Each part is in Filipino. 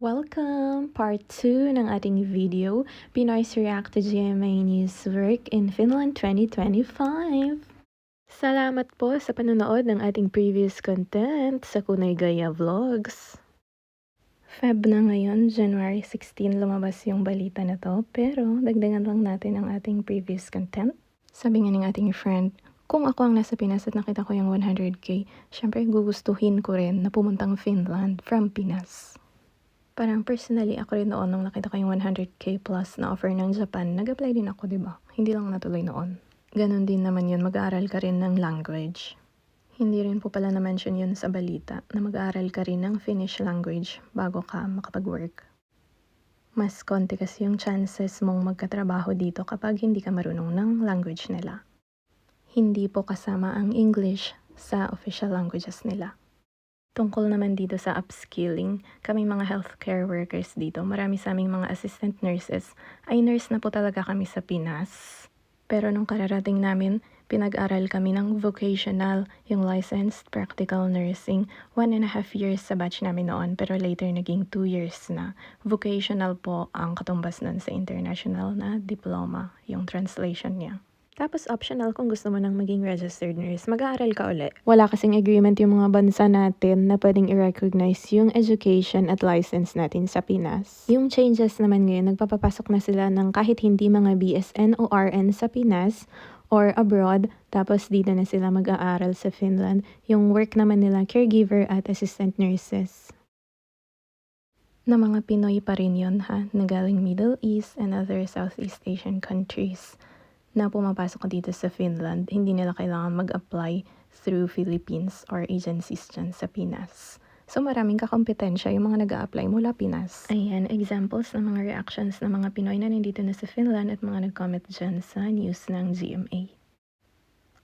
Welcome! Part 2 ng ating video, Pinoy's React to GMA News Work in Finland 2025. Salamat po sa panonood ng ating previous content sa Kunay Gaya Vlogs. Feb na ngayon, January 16 lumabas yung balita na to, pero dagdagan lang natin ang ating previous content. Sabi nga ng ating friend, kung ako ang nasa Pinas at nakita ko yung 100k, syempre gugustuhin ko rin na pumuntang Finland from Pinas. Parang personally, ako rin noon nung nakita ko yung 100k plus na offer ng Japan, nag-apply din ako, diba? Hindi lang natuloy noon. Ganon din naman yun, mag-aaral ka rin ng language. Hindi rin po pala na-mention yun sa balita, na mag-aaral ka rin ng Finnish language bago ka makapag-work. Mas konti kasi yung chances mong magkatrabaho dito kapag hindi ka marunong ng language nila. Hindi po kasama ang English sa official languages nila. Tungkol naman dito sa upskilling, kami mga healthcare workers dito, marami sa aming mga assistant nurses, ay nurse na po talaga kami sa Pinas. Pero nung kararating namin, pinag-aral kami ng vocational, yung licensed practical nursing, 1.5 years sa batch namin noon, pero later naging 2 years na. Vocational po ang katumbas nun sa international na diploma, yung translation niya. Tapos optional kung gusto mo nang maging registered nurse, mag-aaral ka ulit. Wala kasing agreement yung mga bansa natin na pwedeng i-recognize yung education at license natin sa Pinas. Yung changes naman ngayon, nagpapapasok na sila ng kahit hindi mga BSN o RN sa Pinas or abroad, tapos dito na sila mag-aaral sa Finland. Yung work naman nila, caregiver at assistant nurses. Na mga Pinoy pa rin yun ha, na galing Middle East and other Southeast Asian countries na pumapasok dito sa Finland, hindi nila kailangan mag-apply through Philippines or agencies dyan sa Pinas. So maraming kakompetensya yung mga nag-a-apply mula Pinas. Ayan, examples ng mga reactions ng mga Pinoy na nandito na sa Finland at mga nag-comment dyan sa news ng GMA.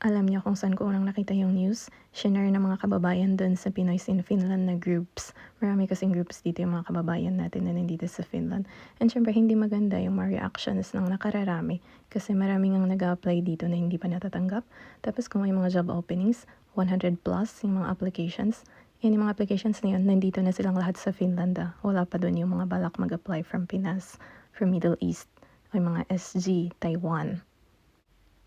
Alam niyo kung saan ko unang nakita yung news? Shinare ng mga kababayan doon sa Pinoy's in Finland na groups. Marami kasing groups dito yung mga kababayan natin na nandito sa Finland. And syempre, hindi maganda yung mga reactions ng nakararami. Kasi maraming ang nag-apply dito na hindi pa natatanggap. Tapos kung may mga job openings, 100 plus yung mga applications. Yan yung mga applications na yun, nandito na silang lahat sa Finland. Wala pa doon yung mga balak mag-apply from Pinas, from Middle East, o yung mga SG, Taiwan.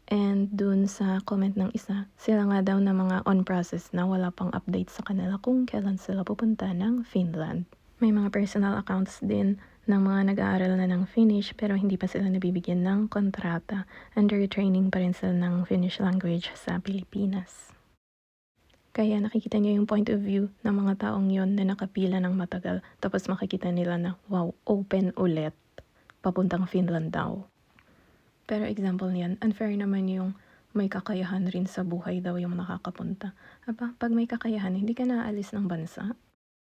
And dun sa comment ng isa, sila nga daw na mga on process na wala pang update sa kanila kung kailan sila pupunta ng Finland. May mga personal accounts din ng mga nag-aaral na ng Finnish pero hindi pa sila nabibigyan ng kontrata. Under training pa rin sila ng Finnish language sa Pilipinas. Kaya nakikita niyo yung point of view ng mga taong yon na nakapila ng matagal tapos makikita nila na wow, open ulit, papuntang Finland daw. Pero example niyan, unfair naman yung may kakayahan rin sa buhay daw yung nakakapunta. Aba, pag may kakayahan, hindi ka naaalis ng bansa.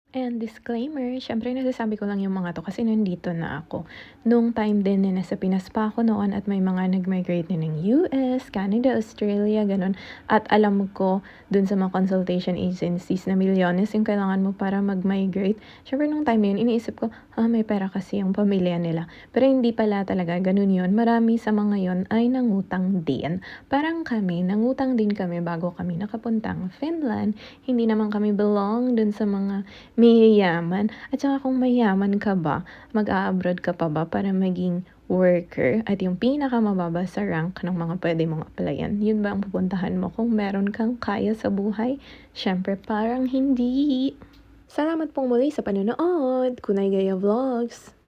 And disclaimer, syempre nasasabi ko lang yung mga to kasi nandito na ako. Nung time din na nasa Pinas pa ako noon at may mga nag-migrate na ng US, Canada, Australia, ganun. At alam ko dun sa mga consultation agencies na milyones yung kailangan mo para mag-migrate. Syempre nung time na yun, iniisip ko, may pera kasi yung pamilya nila. Pero hindi pala talaga, ganun yun. Marami sa mga yon ay nangutang din. Parang kami, nangutang din kami bago kami nakapuntang Finland. Hindi naman kami belong dun sa mga mayayaman. At saka kung mayaman ka ba, mag-a-abroad ka pa ba para maging worker at yung pinakamababa sa rank ng mga pwede mong applyan? Yun ba ang pupuntahan mo kung meron kang kaya sa buhay? Syempre parang hindi. Salamat pong muli sa panonood. Kunay Gaya Vlogs!